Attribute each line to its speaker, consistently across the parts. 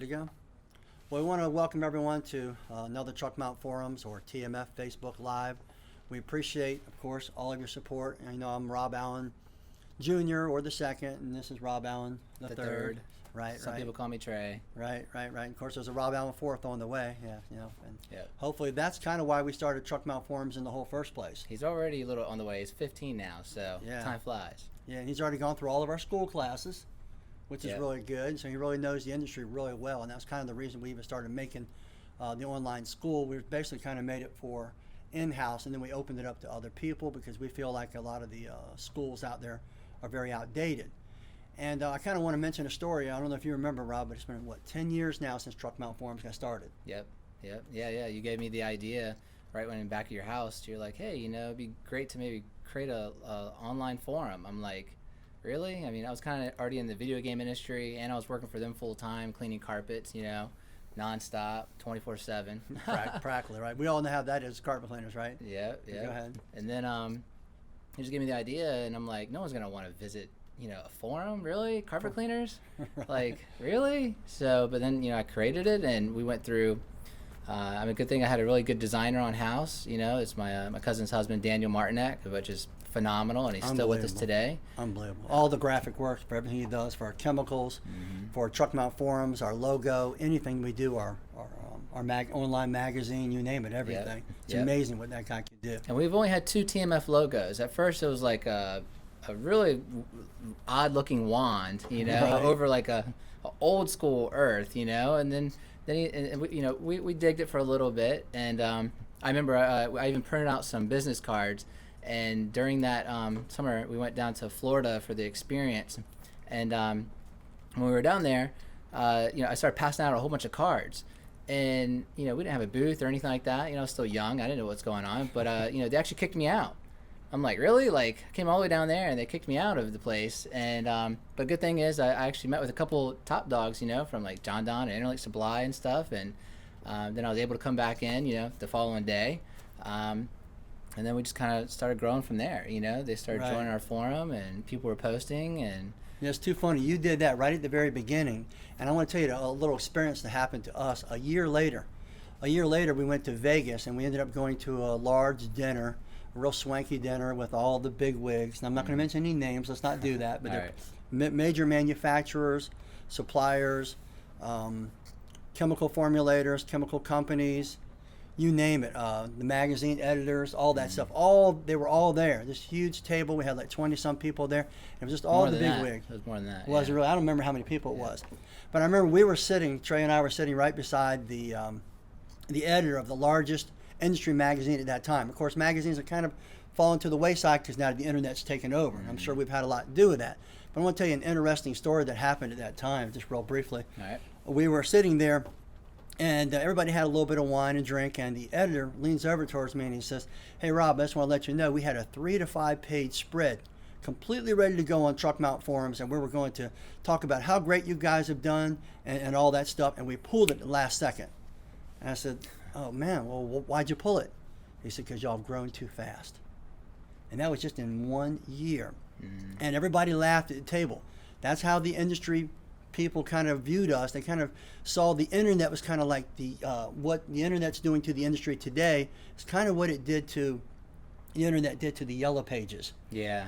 Speaker 1: to go? Well, we want to welcome everyone to another Truckmount Forums or TMF Facebook Live. We appreciate, of course, all of your support. And, I'm Rob Allen Jr. or the second, and this is Rob Allen the third. Right,
Speaker 2: Some people call me Trey.
Speaker 1: Right. Of course, there's a Rob Allen fourth on the way. And
Speaker 2: Yep.
Speaker 1: hopefully that's kind of why we started Truckmount Forums in the whole first place.
Speaker 2: He's already a little on the way. He's 15 now, so time flies.
Speaker 1: Yeah, and he's already gone through all of our school classes, which is
Speaker 2: Yep.
Speaker 1: really good. So he really knows the industry really well, and that's kind of the reason we even started making the online school. We basically kind of made it for in-house, and then we opened it up to other people because we feel like a lot of the schools out there are very outdated. And I kind of want to mention a story. I don't know if you remember, Rob, but it's been, 10 years now since Truckmount Forums got started.
Speaker 2: Yep. Yeah. You gave me the idea right when in the back of your house. You're like, hey, it'd be great to maybe create a online forum. I'm like, really? I mean, I was kind of already in the video game industry, and I was working for them full time, cleaning carpets, nonstop, 24/7.
Speaker 1: Practically, right? We all know how that is, carpet cleaners, right?
Speaker 2: Yeah.
Speaker 1: Go ahead.
Speaker 2: And then he just gave me the idea, and I'm like, no one's gonna want to visit, a forum, really? Carpet cleaners?
Speaker 1: Right.
Speaker 2: Like, really? So, but then, I created it, and we went through. Good thing I had a really good designer on house. It's my cousin's husband, Daniel Martinek, which is phenomenal, and he's still with us today.
Speaker 1: Unbelievable. All the graphic work for everything he does for our chemicals, for Truckmount Forums, our logo, anything we do, our online magazine, you name it, everything. It's amazing what that guy can do.
Speaker 2: And we've only had 2 TMF logos. At first, it was like a really odd-looking wand, right. Over like a old school earth, and then we digged it for a little bit, and I remember I even printed out some business cards, and during that summer we went down to Florida for the experience, and when we were down there, I started passing out a whole bunch of cards, and we didn't have a booth or anything like that. I was still young, I didn't know what's going on, but they actually kicked me out. I'm like, really? Like, I came all the way down there, and they kicked me out of the place. And but good thing is, I actually met with a couple top dogs, from like John Don and Interlake Supply and stuff. And then I was able to come back in, the following day. And then we just kind of started growing from there. They started joining our forum, and people were posting. And
Speaker 1: it's too funny. You did that right at the very beginning. And I want to tell you a little experience that happened to us a year later. A year later, we went to Vegas, and we ended up going to a large dinner. Real swanky dinner with all the big wigs. And I'm not going to mention any names. Let's not do that. But they're major manufacturers, suppliers, chemical formulators, chemical companies, you name it. The magazine editors, all that stuff. They were all there. This huge table. We had like 20-some people there. It was just all the big wigs.
Speaker 2: It was more than that.
Speaker 1: Was it really? I don't remember how many people it was. But I remember Trey and I were sitting right beside the editor of the largest industry magazine at that time. Of course, magazines are kind of fallen to the wayside because now the internet's taken over. And I'm sure we've had a lot to do with that. But I want to tell you an interesting story that happened at that time, just real briefly.
Speaker 2: All right.
Speaker 1: We were sitting there, and everybody had a little bit of wine and drink, and the editor leans over towards me and he says, hey, Rob, I just want to let you know we had a 3 to 5 page spread completely ready to go on Truckmount Forums, and we were going to talk about how great you guys have done and all that stuff, and we pulled it at the last second. And I said, oh man, well, why'd you pull it? He said, because y'all have grown too fast. And that was just in 1 year. And everybody laughed at the table. That's how the industry people kind of viewed us. They kind of saw the internet was kind of like what the internet's doing to the industry today. It's kind of what it did to the internet did to the yellow pages.
Speaker 2: Yeah,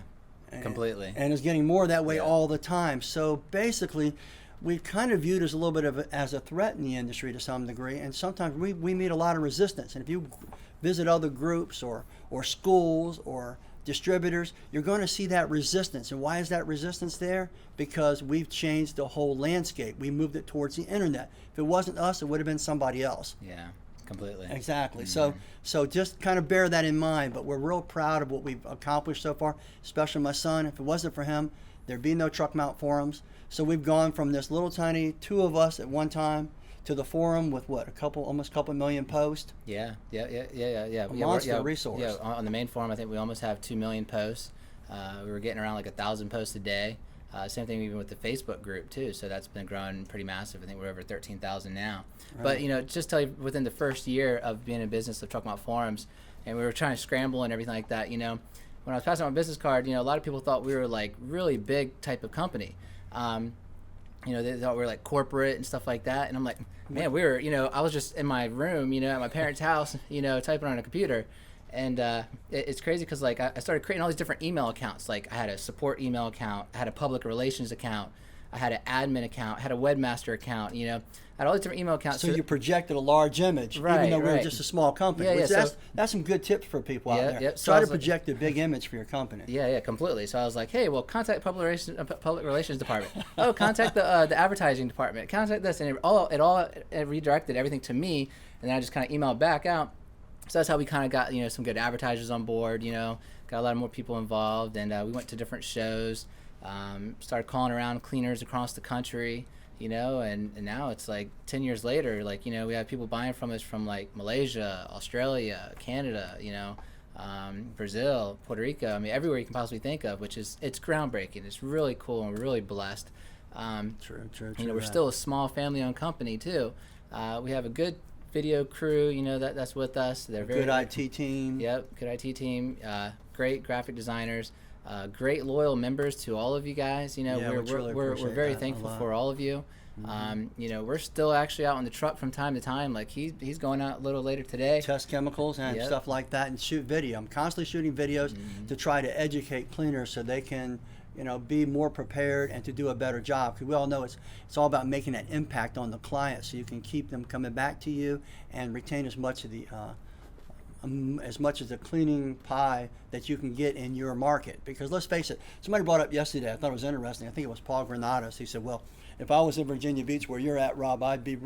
Speaker 2: completely.
Speaker 1: And it's getting more that way all the time. So basically, we've kind of viewed as a little bit as a threat in the industry to some degree, and sometimes we meet a lot of resistance. And if you visit other groups or schools or distributors, you're going to see that resistance. And why is that resistance there? Because we've changed the whole landscape. We moved it towards the internet. If it wasn't us, it would have been somebody else.
Speaker 2: Yeah, completely.
Speaker 1: Exactly. So just kind of bear that in mind. But we're real proud of what we've accomplished so far, especially my son. If it wasn't for him, there'd be no Truckmount Forums. So we've gone from this little tiny 2 of us at one time to the forum with almost a couple million posts.
Speaker 2: Yeah.
Speaker 1: A monster resource.
Speaker 2: Yeah, on the main forum, I think we almost have 2 million posts. We were getting around like 1,000 posts a day. Same thing even with the Facebook group too. So that's been growing pretty massive. I think we're over 13,000 now. Right. But just tell you, within the first year of being in business of Truckmount Forums, and we were trying to scramble and everything like that. When I was passing out my business card, a lot of people thought we were like really big type of company. they thought we were like corporate and stuff like that. And I'm like, man, we were, I was just in my room, at my parents' house, typing on a computer. And it's crazy because like I started creating all these different email accounts. Like I had a support email account, I had a public relations account, I had an admin account, I had a webmaster account, I had all these different email accounts.
Speaker 1: So you projected a large image, even though we were just a small company.
Speaker 2: Yeah,
Speaker 1: that's some good tips for people out there.
Speaker 2: Yep.
Speaker 1: Try to project a big image for your company.
Speaker 2: Yeah, completely. So I was like, hey, well, contact public relations department. Oh, contact the advertising department. Contact this, and it redirected everything to me, and then I just kind of emailed back out. So that's how we kind of got some good advertisers on board. Got a lot of more people involved, and we went to different shows. Started calling around cleaners across the country. And now it's like 10 years later, like, we have people buying from us from like Malaysia, Australia, Canada, Brazil, Puerto Rico. I mean, everywhere you can possibly think of, it's groundbreaking. It's really cool, and we're really blessed.
Speaker 1: True.
Speaker 2: We're still a small family-owned company too. We have a good video crew, that's with us. They're very
Speaker 1: good IT team.
Speaker 2: Yep, good IT team. Great graphic designers. Great loyal members to all of you guys. We're very thankful for all of you. Mm-hmm. We're still actually out on the truck from time to time. Like he's going out a little later today.
Speaker 1: Test chemicals and stuff like that, and shoot video. I'm constantly shooting videos to try to educate cleaners so they can be more prepared and to do a better job. Because we all know it's all about making an impact on the client, so you can keep them coming back to you and retain as much of the cleaning pie that you can get in your market. Because let's face it, somebody brought up yesterday, I thought it was interesting, I think it was Paul Granados. He said, well, if I was in Virginia Beach where you're at, Rob, I'd be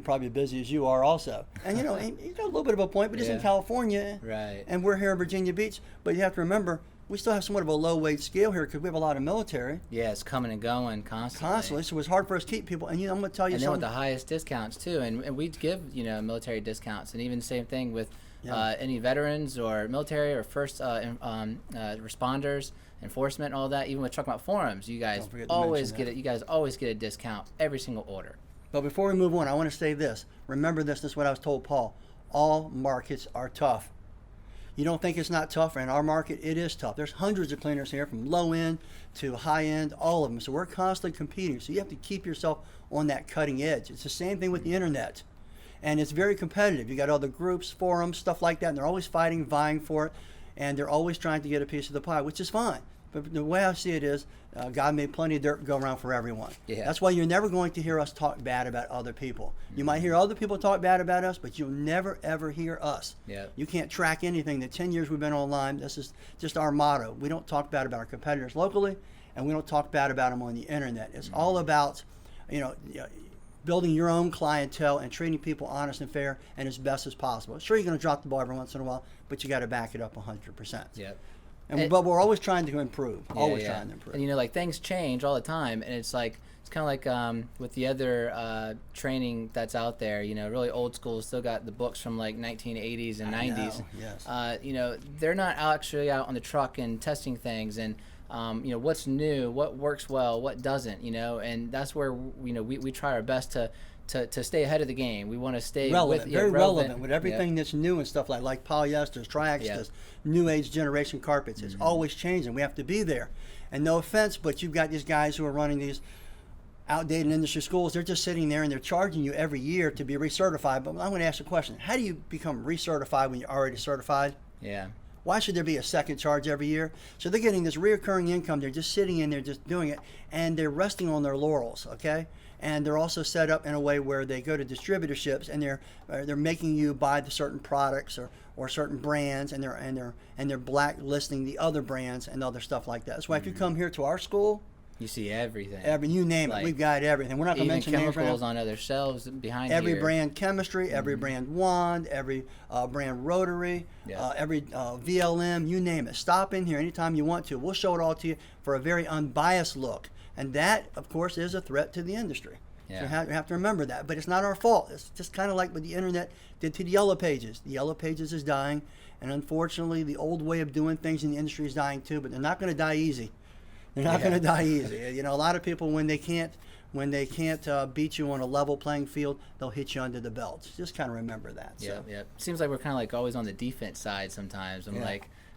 Speaker 1: probably busy as you are also. And he's got a little bit of a point, but he's in California,
Speaker 2: right? And
Speaker 1: we're here in Virginia Beach. But you have to remember, we still have somewhat of a low wage scale here because we have a lot of military.
Speaker 2: Yeah, it's coming and going constantly.
Speaker 1: So it's hard for us to keep people. And I'm going to tell you something.
Speaker 2: And they want the highest discounts too, and we give military discounts, and even the same thing with any veterans or military or first responders, enforcement, all that. Even with Truckmountforums, you guys always get it. You guys always get a discount every single order.
Speaker 1: But before we move on, I want to say this. Remember this. This is what I was told, Paul. All markets are tough. You don't think it's not tough? In our market, it is tough. There's hundreds of cleaners here, from low end to high end, all of them. So we're constantly competing. So you have to keep yourself on that cutting edge. It's the same thing with the internet. And it's very competitive. You got other groups, forums, stuff like that, and they're always fighting, vying for it, and they're always trying to get a piece of the pie, which is fine. But the way I see it is, God made plenty of dirt go around for everyone.
Speaker 2: Yeah.
Speaker 1: That's why you're never going to hear us talk bad about other people. You might hear other people talk bad about us, but you'll never, ever hear us.
Speaker 2: Yep.
Speaker 1: You can't track anything. The 10 years we've been online, this is just our motto. We don't talk bad about our competitors locally, and we don't talk bad about them on the internet. It's all about, building your own clientele and treating people honest and fair and as best as possible. Sure, you're going to drop the ball every once in a while, but you got to back it up 100%.
Speaker 2: Yep.
Speaker 1: But we're always trying to improve. Trying to improve.
Speaker 2: And like things change all the time, and it's kind of like with the other training that's out there. Really old school, still got the books from like 1980s and 90s.
Speaker 1: Yes.
Speaker 2: They're not actually out on the truck and testing things and. What's new, what works well, what doesn't, and that's where we try our best to stay ahead of the game. We want to stay
Speaker 1: relevant, very relevant with everything that's new and stuff like polyesters, triaxis, new age generation carpets. It's always changing. We have to be there. And no offense, but you've got these guys who are running these outdated industry schools. They're just sitting there and they're charging you every year to be recertified. But I'm going to ask a question: how do you become recertified when you're already certified?
Speaker 2: Yeah.
Speaker 1: Why should there be a second charge every year? So they're getting this reoccurring income. They're just sitting in there, just doing it, and they're resting on their laurels, okay? And they're also set up in a way where they go to distributorships, and they're making you buy the certain products or certain brands, and they're blacklisting the other brands and other stuff like that. That's why if you come here to our school,
Speaker 2: you see everything.
Speaker 1: You name it. We've got everything. We're not going to mention names
Speaker 2: chemicals on other shelves behind
Speaker 1: every
Speaker 2: here.
Speaker 1: brand chemistry, every brand wand, every brand rotary, every VLM, you name it. Stop in here anytime you want to. We'll show it all to you for a very unbiased look. And that, of course, is a threat to the industry.
Speaker 2: Yeah.
Speaker 1: So you have to remember that. But it's not our fault. It's just kind of like what the internet did to the Yellow Pages. The Yellow Pages is dying. And unfortunately, the old way of doing things in the industry is dying too. But they're not going to die easy. They're not going to die easy. A lot of people, when they can't beat you on a level playing field, they'll hit you under the belt. Just kind of remember that.
Speaker 2: Yeah. Seems like we're kind of like always on the defense side sometimes.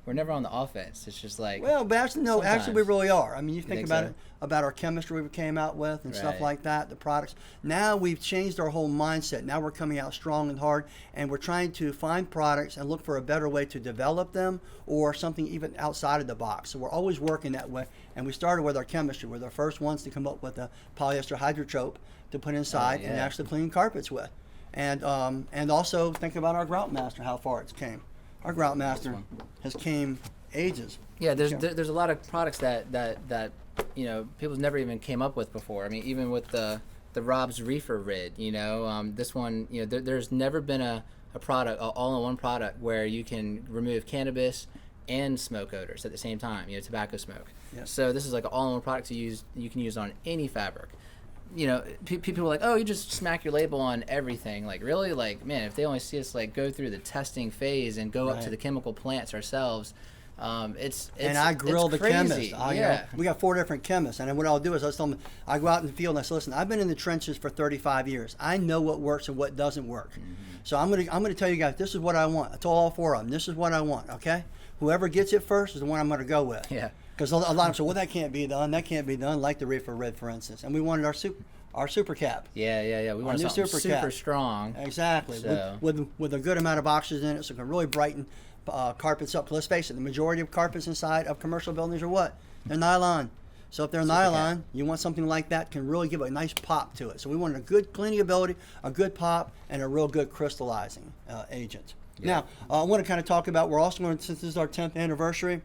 Speaker 2: we're never on the offense. It's just like,
Speaker 1: Well, but actually, no, actually we
Speaker 2: sometimes.
Speaker 1: really are. I mean, you think about
Speaker 2: so?
Speaker 1: it, about our chemistry we came out with and stuff
Speaker 2: Right.
Speaker 1: like that, the products. Now we've changed our whole mindset. Now we're coming out strong and hard, and we're trying to find products and look for a better way to develop them or something even outside of the box. So we're always working that way. And we started with our chemistry. We're the first ones to come up with a polyester hydrotrope to put inside and
Speaker 2: yeah.
Speaker 1: actually clean carpets with. And also think about our Grout Master, how far it's came. Our Grout Master has came ages.
Speaker 2: Yeah, there's a lot of products that you know people never even came up with before. I mean, even with the Rob's Reefer Rid, you know, this one, you know, there's never been a product, all-in-one product where you can remove cannabis and smoke odors at the same time, you know, tobacco smoke.
Speaker 1: Yep.
Speaker 2: So this is like an all-in-one product you can use on any fabric. You know, people are like, oh, you just smack your label on everything. Like, really? Like, man, if they only see us like go through the testing phase and go up to the chemical plants ourselves, it's
Speaker 1: and I grill the
Speaker 2: crazy.
Speaker 1: chemist. We got 4 different chemists, and then what I'll do is I'll tell them, I go out in the field and I say, listen, I've been in the trenches for 35 years. I know what works and what doesn't work. So I'm gonna tell you guys, this is what I want. I told all 4 of them, this is what I want. Okay, whoever gets it first is the one I'm gonna go with.
Speaker 2: Yeah.
Speaker 1: Because a lot of them say, well, that can't be done. That can't be done. Like the Reefer Red, for instance, and we wanted our super cap.
Speaker 2: Yeah. We want
Speaker 1: new
Speaker 2: something
Speaker 1: super
Speaker 2: super
Speaker 1: cap.
Speaker 2: strong.
Speaker 1: Exactly.
Speaker 2: So.
Speaker 1: With a good amount of oxygen in it, so it can really brighten carpets up. Let's face it, the majority of carpets inside of commercial buildings are what? They're nylon. So if they're nylon, you want something like that can really give a nice pop to it. So we wanted a good cleaning ability, a good pop, and a real good crystallizing agent.
Speaker 2: Yeah.
Speaker 1: Now, I want to kind of talk about, we're also going to, since this is our 10th anniversary,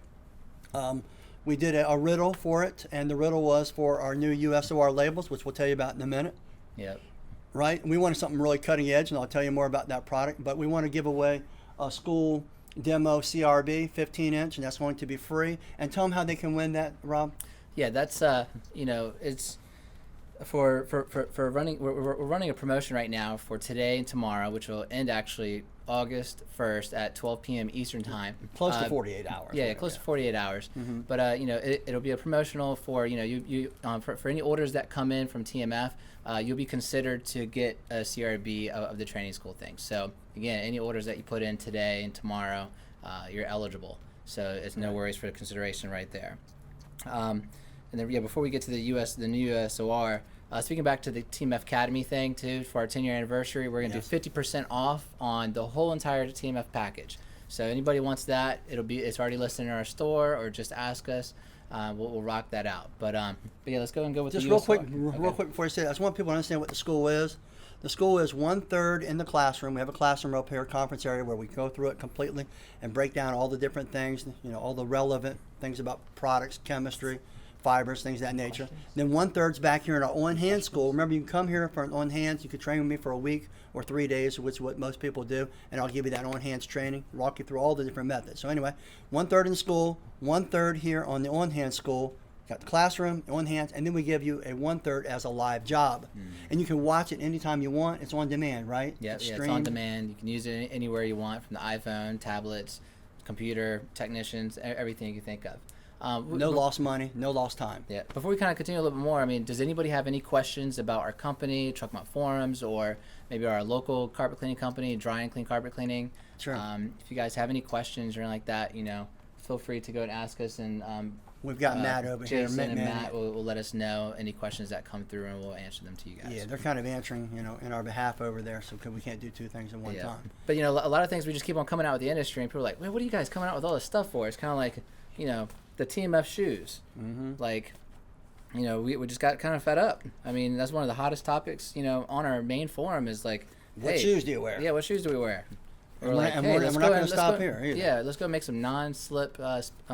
Speaker 1: we did a riddle for it, and the riddle was for our new USOR labels, which we'll tell you about in a minute.
Speaker 2: Yep.
Speaker 1: Right? And we wanted something really cutting edge, and I'll tell you more about that product. But we want to give away a school demo CRB 15-inch, and that's going to be free. And tell them how they can win that, Rob.
Speaker 2: Yeah, that's you know, it's for running. We're running a promotion right now for today and tomorrow, which will end actually August 1st at 12 p.m. Eastern time.
Speaker 1: Close to 48 hours.
Speaker 2: Yeah, close to 48 hours. But you know, it'll be a promotional for, you know, for any orders that come in from TMF, you'll be considered to get a CRB of the training school thing. So again, any orders that you put in today and tomorrow, you're eligible. So it's no worries for the consideration right there. And then, yeah, before we get to the new USOR, speaking back to the TMF Academy thing too, for our 10-year anniversary, we're gonna do 50% off on the whole entire TMF package. So anybody wants that, it's already listed in our store, or just ask us. We'll rock that out. But yeah, let's go with
Speaker 1: just
Speaker 2: the
Speaker 1: real
Speaker 2: USOR.
Speaker 1: real quick before I say that, I just want people to understand what the school is. The school is 1/3 in the classroom. We have a classroom up here, conference area, where we go through it completely and break down all the different things, you know, all the relevant things about products, chemistry, fibers, things of that nature. Then 1/3's back here in our on-hand school. Remember, you can come here for an on-hands. You could train with me for a week or 3 days, which is what most people do, and I'll give you that on-hands training, walk you through all the different methods. So anyway, 1/3 in school, 1/3 here on the on-hand school. Got the classroom, on-hands, and then we give you a 1/3 as a live job. And you can watch it anytime you want. It's on demand, right?
Speaker 2: Yeah, it's on demand. You can use it anywhere you want, from the iPhone, tablets, computer, technicians, everything you can think of.
Speaker 1: No lost money, no lost time.
Speaker 2: Yeah. Before we kind of continue a little bit more, I mean, does anybody have any questions about our company, Truckmountforums, or maybe our local carpet cleaning company, Dry and Clean Carpet Cleaning?
Speaker 1: Sure.
Speaker 2: If you guys have any questions or anything like that, you know, feel free to go and ask us. And
Speaker 1: we've got Matt over here.
Speaker 2: Jason and Matt will let us know any questions that come through, and we'll answer them to you guys.
Speaker 1: Yeah, they're kind of answering, you know, in our behalf over there, so we can't do 2 things at one time.
Speaker 2: But, you know, a lot of things we just keep on coming out with the industry, and people are like, well, what are you guys coming out with all this stuff for? It's kind of like, you know, the TMF shoes. Like, you know, we just got kind of fed up. I mean, that's one of the hottest topics, you know, on our main forum is like,
Speaker 1: what shoes do you wear?
Speaker 2: Yeah, what shoes do we wear?
Speaker 1: And we're not going to stop here either.
Speaker 2: Yeah, let's go make some non-slip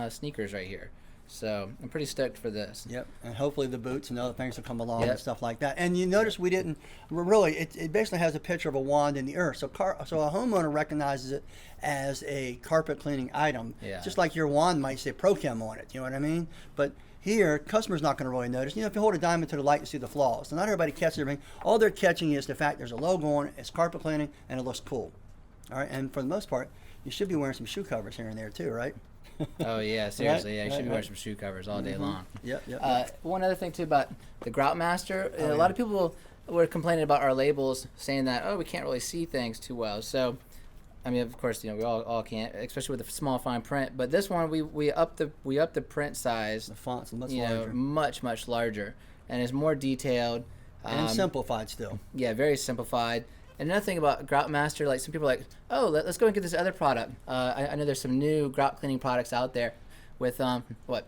Speaker 2: sneakers right here. So I'm pretty stoked for this.
Speaker 1: Yep, and hopefully the boots and other things will come along and stuff like that. And you notice we didn't really. It basically has a picture of a wand in the earth, so a homeowner recognizes it as a carpet cleaning item.
Speaker 2: Yeah.
Speaker 1: Just like your wand might say Prochem on it. You know what I mean? But here, customer's not going to really notice. You know, if you hold a diamond to the light, you see the flaws. So not everybody catches everything. All they're catching is the fact there's a logo on it. It's carpet cleaning, and it looks cool. All right, and for the most part, you should be wearing some shoe covers here and there too, right?
Speaker 2: Oh yeah, seriously, yeah, you should be wearing some shoe covers all day long.
Speaker 1: Yep.
Speaker 2: One other thing too about the Grout Master, a lot of people were complaining about our labels, saying that, oh, we can't really see things too well. So I mean, of course, we all can't, especially with the small fine print. But this one, we up the print size.
Speaker 1: The font's much larger.
Speaker 2: Much larger, and it's more detailed.
Speaker 1: And simplified still.
Speaker 2: Yeah, very simplified. And another thing about Grout Master, like some people are like, oh, let's go and get this other product. I know there's some new grout cleaning products out there with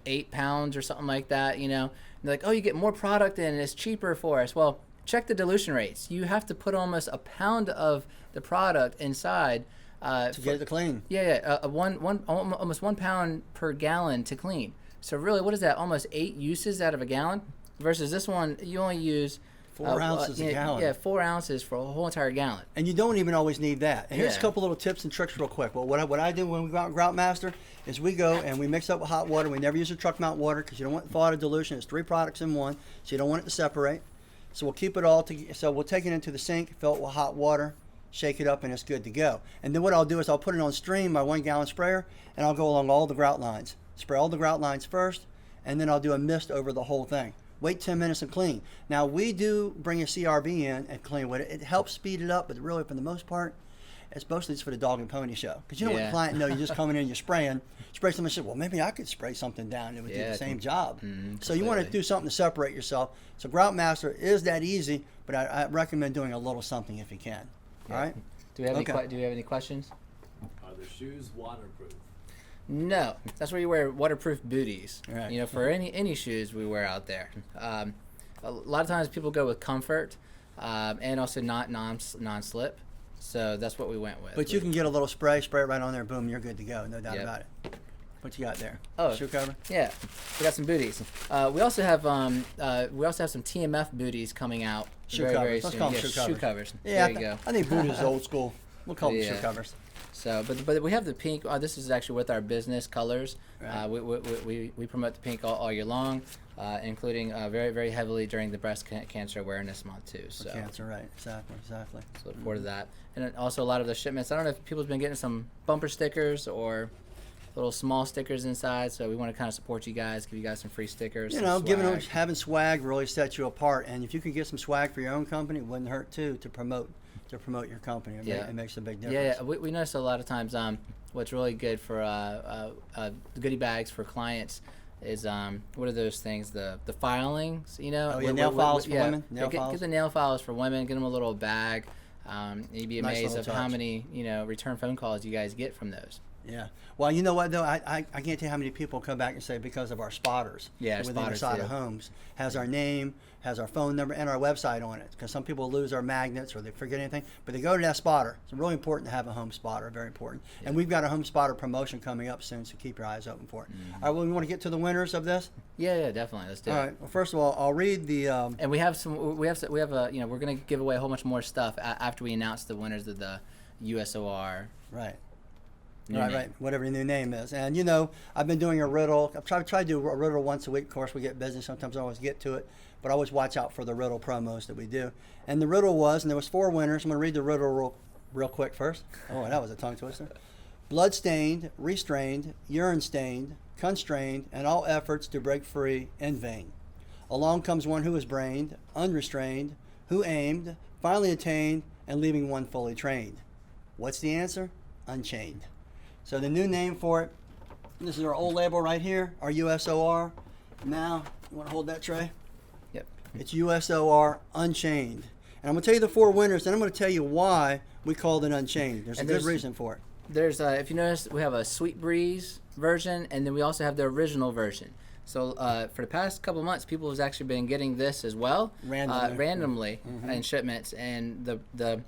Speaker 2: 8 pounds or something like that. And they're like, oh, you get more product in, and it's cheaper for us. Well, check the dilution rates. You have to put almost a pound of the product inside
Speaker 1: to get it to clean.
Speaker 2: Yeah. Almost 1 pound per gallon to clean. So really, what is that? Almost 8 uses out of a gallon. Versus this one, you only use
Speaker 1: 4 ounces a gallon.
Speaker 2: Yeah, 4 ounces for a whole entire gallon.
Speaker 1: And you don't even always need that. And here's a couple little tips and tricks real quick. Well, what I do when we go out Grout Master is we go and we mix up with hot water. We never use a truck mount water because you don't want thawed dilution. It's 3 products in one, so you don't want it to separate. So we'll keep it all together. So we'll take it into the sink, fill it with hot water, shake it up, and it's good to go. And then what I'll do is I'll put it on stream, my 1 gallon sprayer, and I'll go along all the grout lines. Spray all the grout lines first, and then I'll do a mist over the whole thing. Wait 10 minutes and clean. Now, we do bring a CRV in and clean with it. It helps speed it up, but really, for the most part, it's mostly just for the dog and pony show. Because you don't want the client to know you're just coming in and you're spraying. Spray something and say, well, maybe I could spray something down and it would do the same job. So you want to do something to separate yourself. So Grout Master is that easy, but I recommend doing a little something if you can. All right?
Speaker 2: Do we have any questions?
Speaker 3: Are the shoes waterproof?
Speaker 2: No, that's where you wear waterproof booties.
Speaker 1: Right.
Speaker 2: For any shoes we wear out there. A lot of times people go with comfort, and also not non-slip. So that's what we went with.
Speaker 1: But you can get a little spray it right on there, boom, you're good to go, no doubt about it. What you got there?
Speaker 2: Oh,
Speaker 1: shoe cover.
Speaker 2: Yeah, we got some booties. We also have some TMF booties coming out.
Speaker 1: Shoe
Speaker 2: very,
Speaker 1: covers.
Speaker 2: very
Speaker 1: Let's
Speaker 2: soon.
Speaker 1: call them shoe covers. Yeah,
Speaker 2: there you go.
Speaker 1: I think boot is old school. We'll call them shoe covers.
Speaker 2: So, but we have the pink. This is actually with our business colors.
Speaker 1: Right.
Speaker 2: We promote the pink all year long, including very, very heavily during the breast cancer awareness month too. So
Speaker 1: Cancer, right? Exactly.
Speaker 2: So look forward to that. And then also a lot of the shipments. I don't know if people's been getting some bumper stickers or little small stickers inside. So we want to kind of support you guys, give you guys some free stickers.
Speaker 1: Having swag really sets you apart. And if you could get some swag for your own company, it wouldn't hurt too to promote your company. It makes a big difference.
Speaker 2: Yeah. We notice a lot of times what's really good for the goodie bags for clients is what are those things, the filings,
Speaker 1: nail files for women.
Speaker 2: Get the nail files for women, get them a little bag. You'd be amazed of how many return phone calls you guys get from those.
Speaker 1: Yeah. Well, you know what though, I can't tell you how many people come back and say because of our spotters.
Speaker 2: Yeah,
Speaker 1: within
Speaker 2: spotters
Speaker 1: the side
Speaker 2: too.
Speaker 1: of homes has our name, has our phone number, and our website on it. Because some people lose our magnets or they forget anything, but they go to that spotter. It's really important to have a home spotter. Very important. Yeah. And we've got a home spotter promotion coming up soon, so keep your eyes open for it. All right. Well, we want to get to the winners of this.
Speaker 2: Yeah, definitely. Let's do it.
Speaker 1: All right. Well, first of all, I'll read the.
Speaker 2: And we have we're going to give away a whole bunch more stuff after we announce the winners of the USOR.
Speaker 1: Right.
Speaker 2: Right.
Speaker 1: Whatever your new name is. And I've been doing a riddle. I've tried to do a riddle once a week. Of course, we get busy. Sometimes I always get to it. But I always watch out for the riddle promos that we do. And the riddle was, and there was 4 winners. I'm going to read the riddle real quick first. Oh, that was a tongue twister. Blood-stained, restrained, urine-stained, constrained, and all efforts to break free in vain. Along comes one who was brained, unrestrained, who aimed, finally attained, and leaving one fully trained. What's the answer? Unchained. So the new name for it, this is our old label right here, our USOR. Now, you want to hold that tray?
Speaker 2: Yep.
Speaker 1: It's USOR Unchained. And I'm going to tell you the 4 winners, then I'm going to tell you why we called it Unchained. There's a good reason for it.
Speaker 2: There's, if you notice, we have a Sweet Breeze version, and then we also have the original version. So for the past couple of months, people have actually been getting this as well, randomly in shipments, and the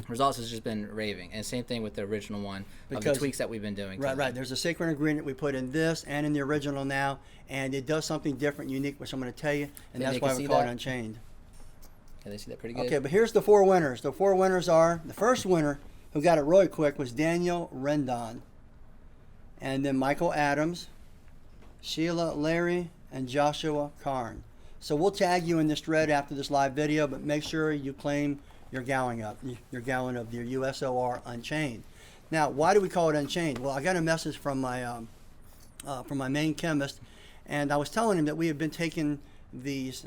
Speaker 2: results has just been raving. And same thing with the original one, of the tweaks that we've been doing.
Speaker 1: Right. There's a secret ingredient we put in this and in the original now, and it does something different, unique, which I'm going to tell you, and that's why we call it Unchained.
Speaker 2: Can they see that pretty good?
Speaker 1: Okay, but here's the 4 winners. The 4 winners are, the first winner, who got it really quick, was Daniel Rendon. And then Michael Adams, Sheila Larry, and Joshua Karn. So we'll tag you in this thread after this live video, but make sure you claim your gallon of your USOR Unchained. Now, why do we call it Unchained? Well, I got a message from my main chemist, and I was telling him that we have been taking these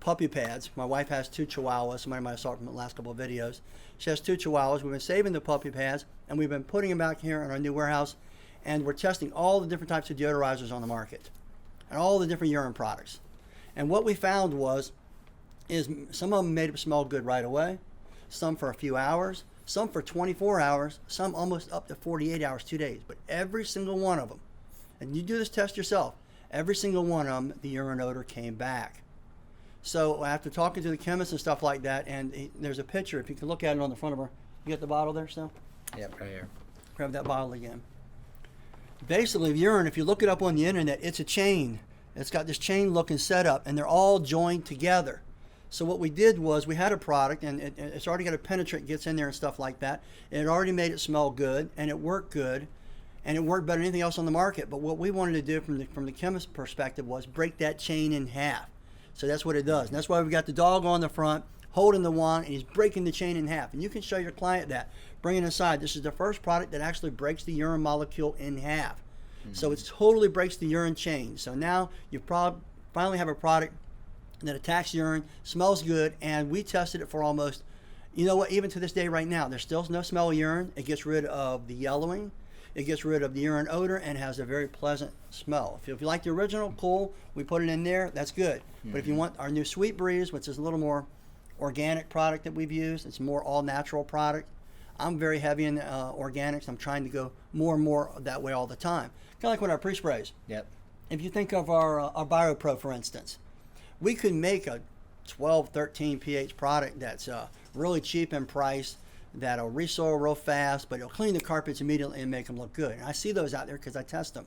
Speaker 1: puppy pads. My wife has 2 Chihuahuas. Somebody might have saw it from the last couple of videos. She has 2 Chihuahuas. We've been saving the puppy pads, and we've been putting them back here in our new warehouse, and we're testing all the different types of deodorizers on the market and all the different urine products. And what we found is some of them made it smell good right away, some for a few hours, some for 24 hours, some almost up to 48 hours, 2 days. But every single one of them, and you do this test yourself, every single one of them, the urine odor came back. So after talking to the chemist and stuff like that, and there's a picture, if you can look at it on the front of her, you got the bottle there still?
Speaker 2: Yep, right here.
Speaker 1: Grab that bottle again. Basically, urine, if you look it up on the internet, it's a chain. It's got this chain looking setup, and they're all joined together. So what we did was we had a product, and it's already got a penetrant, gets in there and stuff like that. And it already made it smell good, and it worked good, and it worked better than anything else on the market. But what we wanted to do from the chemist perspective was break that chain in half. So that's what it does. And that's why we've got the dog on the front holding the wand, and he's breaking the chain in half. And you can show your client that. Bring it inside. This is the first product that actually breaks the urine molecule in half. Mm-hmm. So it totally breaks the urine chain. So now you finally have a product that attacks urine, smells good, and we tested it for almost, you know what, even to this day right now, there's still no smell of urine. It gets rid of the yellowing, it gets rid of the urine odor, and has a very pleasant smell. If you like the original, cool, we put it in there, that's good. Mm-hmm. But if you want our new Sweet Breeze, which is a little more organic product that we've used, it's more all-natural product. I'm very heavy in organics. I'm trying to go more and more that way all the time. Kind of like with our pre-sprays.
Speaker 2: Yep.
Speaker 1: If you think of our BioPro, for instance, we could make a 12, 13 pH product that's really cheap in price, that'll resoil real fast, but it'll clean the carpets immediately and make them look good. And I see those out there because I test them.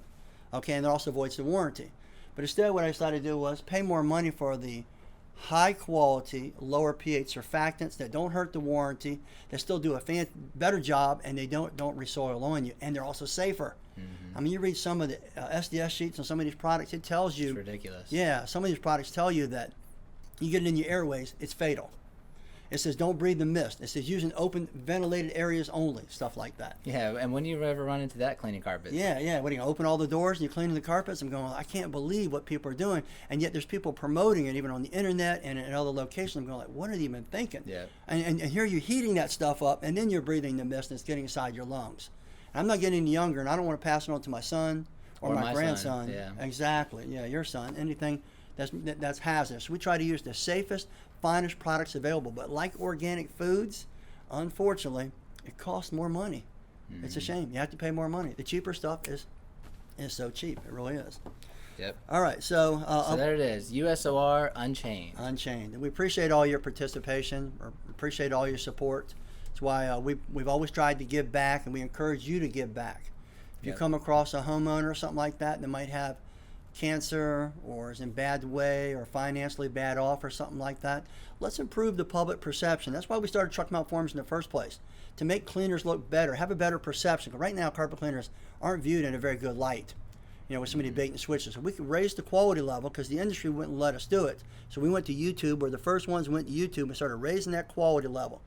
Speaker 1: Okay, and it also avoids the warranty. But instead, what I decided to do was pay more money for the high quality, lower pH surfactants that don't hurt the warranty, that still do a better job, and they don't resoil on you, and they're also safer. Mm-hmm. I mean, you read some of the SDS sheets on some of these products, it tells you.
Speaker 2: It's ridiculous.
Speaker 1: Yeah, some of these products tell you that you get it in your airways, it's fatal. It says don't breathe the mist. It says use in open, ventilated areas only, stuff like that.
Speaker 2: Yeah, and when do you ever run into that cleaning carpets?
Speaker 1: Yeah. What, are you going to open all the doors and you're cleaning the carpets? I'm going, I can't believe what people are doing. And yet there's people promoting it even on the internet and in other locations. I'm going like, what are they even thinking?
Speaker 2: Yeah.
Speaker 1: And here you're heating that stuff up, and then you're breathing the mist and it's getting inside your lungs. And I'm not getting any younger, and I don't want to pass it on to my son or my grandson.
Speaker 2: Son. Yeah.
Speaker 1: Exactly. Yeah, your son. Anything that's hazardous. We try to use the safest, finest products available. But like organic foods, unfortunately, it costs more money. Mm-hmm. It's a shame. You have to pay more money. The cheaper stuff is so cheap. It really is.
Speaker 2: Yep.
Speaker 1: All right. So
Speaker 2: there it is. USOR Unchained.
Speaker 1: Unchained. And we appreciate all your participation. Or appreciate all your support. That's why we've always tried to give back, and we encourage you to give back. If you come across a homeowner or something like that might have cancer or is in bad way or financially bad off or something like that, let's improve the public perception. That's why we started Truckmountforums in the first place, to make cleaners look better, have a better perception. Right now, carpet cleaners aren't viewed in a very good light, with so many bait and switches. So we could raise the quality level because the industry wouldn't let us do it. So we went to YouTube. We're the first ones who went to YouTube and started raising that quality level.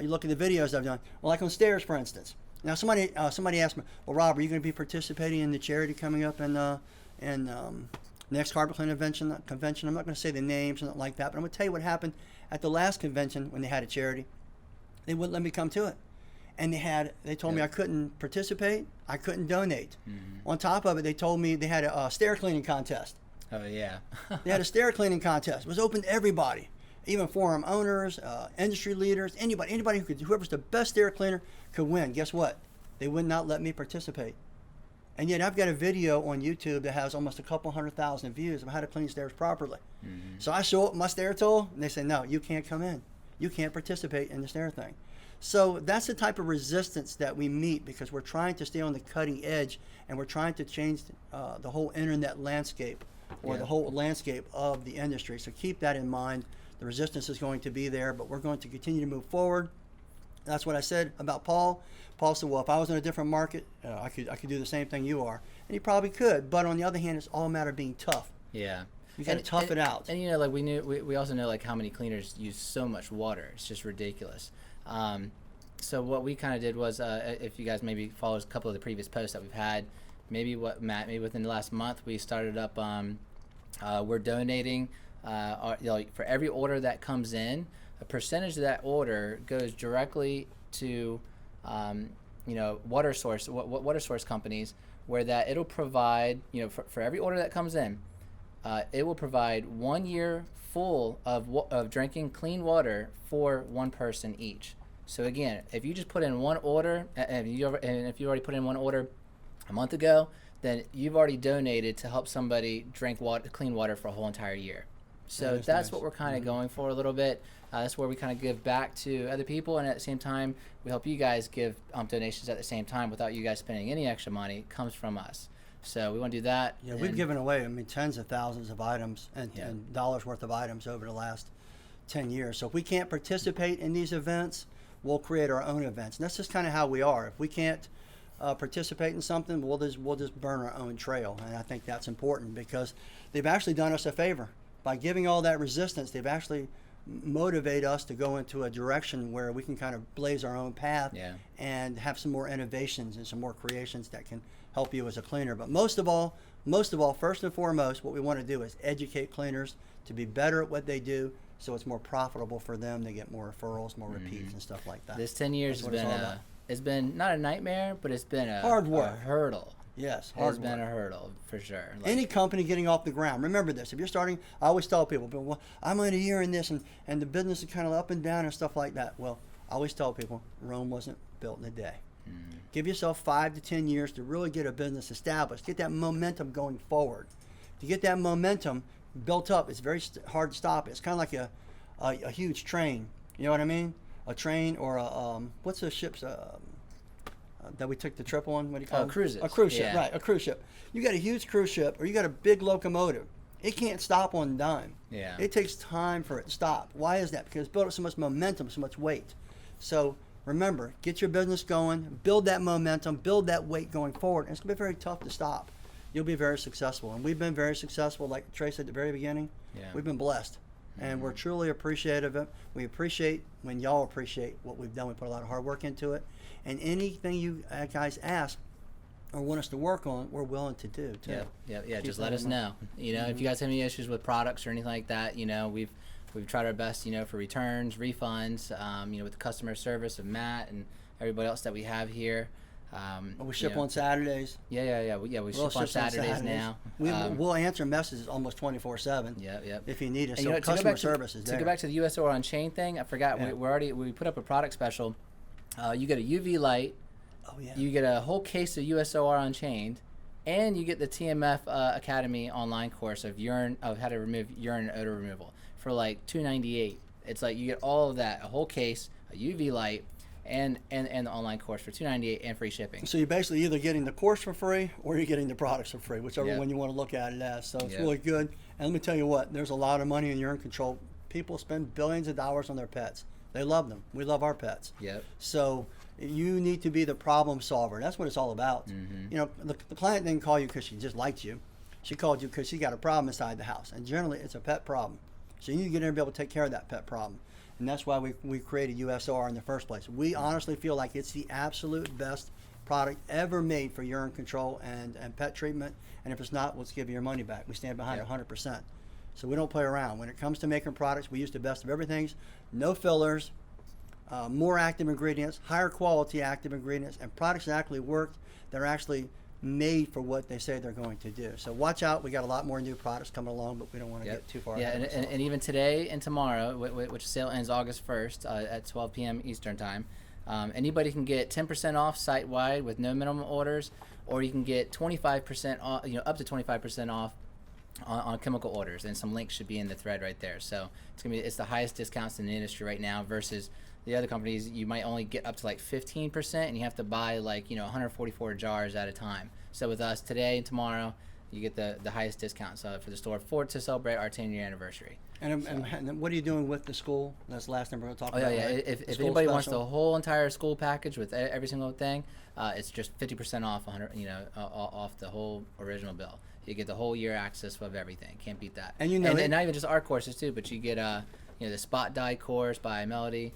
Speaker 1: You look at the videos I've done, well, like on stairs, for instance. Now, somebody asked me, well, Rob, are you going to be participating in the charity coming up in next carpet cleaning convention? I'm not going to say the names and like that, but I'm going to tell you what happened at the last convention when they had a charity. They wouldn't let me come to it. And they told me I couldn't participate, I couldn't donate. Mm-hmm. On top of it, they told me they had a stair cleaning contest.
Speaker 2: Oh, yeah.
Speaker 1: They had a stair cleaning contest. It was open to everybody. Even forum owners, industry leaders, anybody whoever's the best stair cleaner could win. Guess what? They would not let me participate. And yet I've got a video on YouTube that has almost a couple 100,000 views of how to clean stairs properly. Mm-hmm. So I show up with my stair tool, and they say, no, you can't come in. You can't participate in the stair thing. So that's the type of resistance that we meet because we're trying to stay on the cutting edge, and we're trying to change the whole internet landscape or the whole landscape of the industry. So keep that in mind. The resistance is going to be there, but we're going to continue to move forward. That's what I said about Paul. Paul said, well, if I was in a different market, I could do the same thing you are. And he probably could, but on the other hand, it's all a matter of being tough.
Speaker 2: Yeah.
Speaker 1: You got to tough it out.
Speaker 2: And like we also know like how many cleaners use so much water. It's just ridiculous. So what we kind of did was, if you guys maybe follow a couple of the previous posts that we've had, maybe within the last month we started up. We're donating for every order that comes in, a percentage of that order goes directly to water source companies, where that it'll provide, for every order that comes in, it will provide 1 year full of drinking clean water for one person each. So again, if you just put in one order, and if you already put in one order a month ago, then you've already donated to help somebody drink clean water for a whole entire year. So that's
Speaker 1: nice.
Speaker 2: what we're kind of going for a little bit. That's where we kind of give back to other people, and at the same time, we help you guys give donations at the same time without you guys spending any extra money. It comes from us. So we want to do that.
Speaker 1: Yeah, we've given away, tens of thousands of items and dollars worth of items over the last 10 years. So if we can't participate in these events, we'll create our own events. And that's just kind of how we are. If we can't participate in something, we'll just burn our own trail. And I think that's important, because they've actually done us a favor. By giving all that resistance, they've actually motivate us to go into a direction where we can kind of blaze our own path and have some more innovations and some more creations that can help you as a cleaner. But most of all, first and foremost, what we want to do is educate cleaners to be better at what they do, so it's more profitable for them. They get more referrals, more repeats, and stuff like that.
Speaker 2: This 10 years has been not a nightmare, but it's been a
Speaker 1: hard work,
Speaker 2: a hurdle.
Speaker 1: Yes,
Speaker 2: it's been a hurdle for sure.
Speaker 1: Any company getting off the ground, remember this. If you're starting, I always tell people, well, I'm only a year in this, and the business is kind of up and down and stuff like that. Well, I always tell people, Rome wasn't built in a day. Give yourself 5 to 10 years to really get a business established. Get that momentum going forward. To get that momentum built up, it's very hard to stop it. It's kind of like a huge train. You know what I mean? A train, or a what's the ship's that we took the trip on? What do you call it?
Speaker 2: Cruises.
Speaker 1: A cruise ship, right? A cruise ship. You got a huge cruise ship, or you got a big locomotive. It can't stop on a dime.
Speaker 2: Yeah.
Speaker 1: It takes time for it to stop. Why is that? Because it's built up so much momentum, so much weight. So remember, get your business going, build that momentum, build that weight going forward, and it's going to be very tough to stop. You'll be very successful. And we've been very successful, like Trey said at the very beginning.
Speaker 2: Yeah.
Speaker 1: We've been blessed. And we're truly appreciative of it. We appreciate when y'all appreciate what we've done. We put a lot of hard work into it. And anything you guys ask or want us to work on, we're willing to do too.
Speaker 2: Yeah. Just let us know. If you guys have any issues with products or anything like that, we've tried our best, for returns, refunds, with the customer service of Matt and everybody else that we have here.
Speaker 1: We ship on Saturdays.
Speaker 2: Yeah. We ship on Saturdays now.
Speaker 1: We'll answer messages almost 24/7.
Speaker 2: Yep.
Speaker 1: If you need us.
Speaker 2: And
Speaker 1: so customer service is there.
Speaker 2: To go back to the USO on chain thing, I forgot.
Speaker 1: Yeah.
Speaker 2: We put up a product special. You get a UV light.
Speaker 1: Oh yeah.
Speaker 2: You get a whole case of USOR Unchained, and you get the TMF Academy online course of how to remove urine and odor removal for like $298. It's like you get all of that, a whole case, a UV light, and the online course for $298 and free shipping.
Speaker 1: So you're basically either getting the course for free or you're getting the products for free, whichever one you want to look at it as. So it's really good. And let me tell you what, there's a lot of money in urine control. People spend billions of dollars on their pets. They love them. We love our pets.
Speaker 2: Yep.
Speaker 1: So you need to be the problem solver. That's what it's all about. The client didn't call you because she just liked you. She called you because she got a problem inside the house. And generally, it's a pet problem. So you need to get in and be able to take care of that pet problem. And that's why we created USR in the first place. We honestly feel like it's the absolute best product ever made for urine control and pet treatment. And if it's not, let's give you your money back. We stand behind it 100%. So we don't play around. When it comes to making products, we use the best of everything. No fillers, more active ingredients, higher quality active ingredients, and products that actually work, that are actually made for what they say they're going to do. So watch out. We got a lot more new products coming along, but we don't want to get too far ahead.
Speaker 2: And even today and tomorrow, which sale ends August 1st at 12 p.m. Eastern time, anybody can get 10% off site-wide with no minimum orders, or you can get 25% off, up to 25% off on chemical orders, and some links should be in the thread right there. So it's the highest discounts in the industry right now versus the other companies. You might only get up to like 15%, and you have to buy 144 jars at a time. So with us today and tomorrow, you get the highest discounts for the store to celebrate our 10-year anniversary.
Speaker 1: And what are you doing with the school? That's the last thing we're going to talk about.
Speaker 2: Yeah.
Speaker 1: Right?
Speaker 2: If anybody wants the whole entire school package with every single thing, it's just 50% off. Off the whole original bill. You get the whole year access of everything. Can't beat that. And and not even just our courses too, but you get the Spot Dye course by Melody.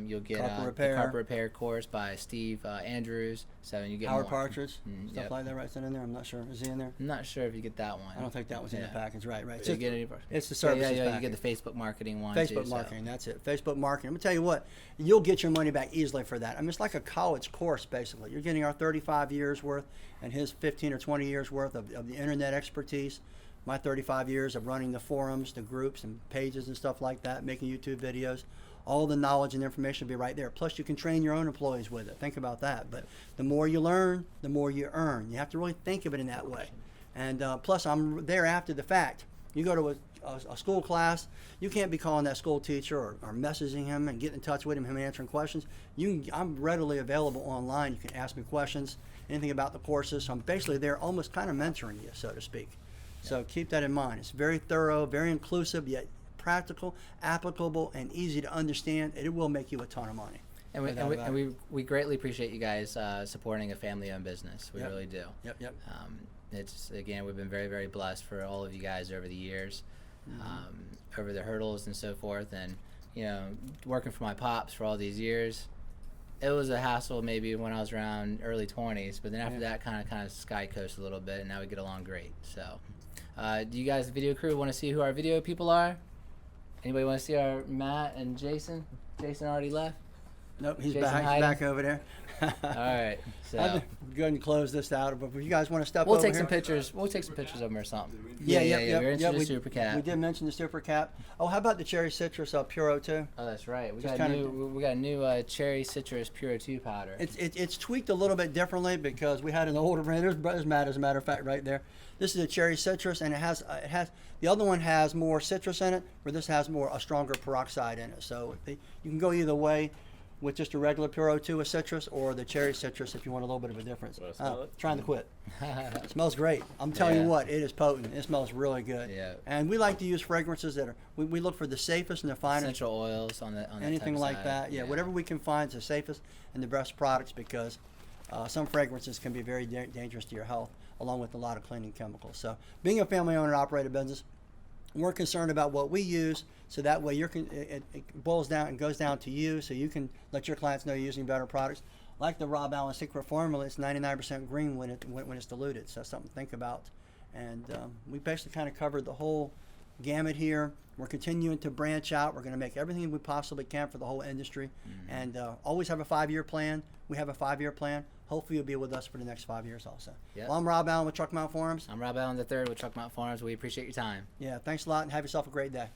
Speaker 2: You'll get
Speaker 1: Carpet
Speaker 2: the
Speaker 1: repair.
Speaker 2: carpet repair course by Steve Andrews. So you get
Speaker 1: Howard
Speaker 2: more.
Speaker 1: Partridge, stuff
Speaker 2: Yep.
Speaker 1: like that, right? Is that in there? I'm not sure. Is he in there?
Speaker 2: I'm not sure if you get that one.
Speaker 1: I don't think that was in the package. Right.
Speaker 2: But
Speaker 1: It's,
Speaker 2: you get any,
Speaker 1: it's the services
Speaker 2: yeah, you
Speaker 1: package.
Speaker 2: get the Facebook marketing one
Speaker 1: Facebook
Speaker 2: too,
Speaker 1: marketing, that's it. Facebook marketing. I'm gonna tell you what, you'll get your money back easily for that. I mean, it's like a college course basically. You're getting our 35 years worth and his 15 or 20 years worth of the internet expertise. My 35 years of running the forums, the groups and pages and stuff like that, making YouTube videos. All the knowledge and information will be right there. Plus, you can train your own employees with it. Think about that. But the more you learn, the more you earn. You have to really think of it in that way. And plus, I'm there after the fact. You go to a school class, you can't be calling that school teacher or messaging him and getting in touch with him answering questions. I'm readily available online. You can ask me questions, anything about the courses. So I'm basically there almost kind of mentoring you, so to speak. So keep that in mind. It's very thorough, very inclusive, yet practical, applicable, and easy to understand. It will make you a ton of money.
Speaker 2: And we greatly appreciate you guys supporting a family-owned business. We really do.
Speaker 1: Yep.
Speaker 2: It's again, we've been very, very blessed for all of you guys over the years, over the hurdles and so forth. And working for my pops for all these years, it was a hassle maybe when I was around early 20s, but then after that, kind of sky coast a little bit, and now we get along great. So, do you guys, the video crew, want to see who our video people are? Anybody want to see our Matt and Jason? Jason already left.
Speaker 1: Nope, he's
Speaker 2: Jason
Speaker 1: back.
Speaker 2: hiding?
Speaker 1: He's back over there.
Speaker 2: All right, so
Speaker 1: I'll go ahead and close this out. But if you guys want to step
Speaker 2: we'll
Speaker 1: over
Speaker 2: take
Speaker 1: here.
Speaker 2: some pictures. We'll take some pictures of them or something.
Speaker 1: Yeah.
Speaker 2: We're into the
Speaker 1: we,
Speaker 2: super cap.
Speaker 1: We did mention the super cap. Oh, how about the cherry citrus Puro 2?
Speaker 2: Oh, that's right. We
Speaker 1: Just
Speaker 2: got
Speaker 1: kinda
Speaker 2: a new cherry citrus Puro 2 powder.
Speaker 1: It's tweaked a little bit differently because we had an older brand. There's Matt, as a matter of fact, right there. This is a cherry citrus, and it has the other one has more citrus in it, where this has a stronger peroxide in it. So you can go either way with just a regular Puro 2 with citrus or the cherry citrus if you want a little bit of a difference. Trying to quit. It smells great. I'm telling you what, it is potent. It smells really good.
Speaker 2: Yeah.
Speaker 1: And we like to use fragrances that are we look for the safest and the finest.
Speaker 2: Essential oils on
Speaker 1: Anything
Speaker 2: type
Speaker 1: like
Speaker 2: side.
Speaker 1: that. Yeah, whatever we can find is the safest and the best products because some fragrances can be very dangerous to your health, along with a lot of cleaning chemicals. So, being a family-owned and operated business, we're concerned about what we use, so that way it boils down and goes down to you, so you can let your clients know you're using better products. Like the Rob Allen Secret Formula, it's 99% green when it's diluted, so that's something to think about. And we basically kind of covered the whole gamut here. We're continuing to branch out. We're going to make everything we possibly can for the whole industry, and always have a 5-year plan. We have a 5-year plan. Hopefully you'll be with us for the next 5 years also.
Speaker 2: Yep.
Speaker 1: Well, I'm Rob Allen with Truckmount Forums.
Speaker 2: I'm Rob Allen III with Truckmount Farms. We appreciate your time.
Speaker 1: Yeah, thanks a lot and have yourself a great day.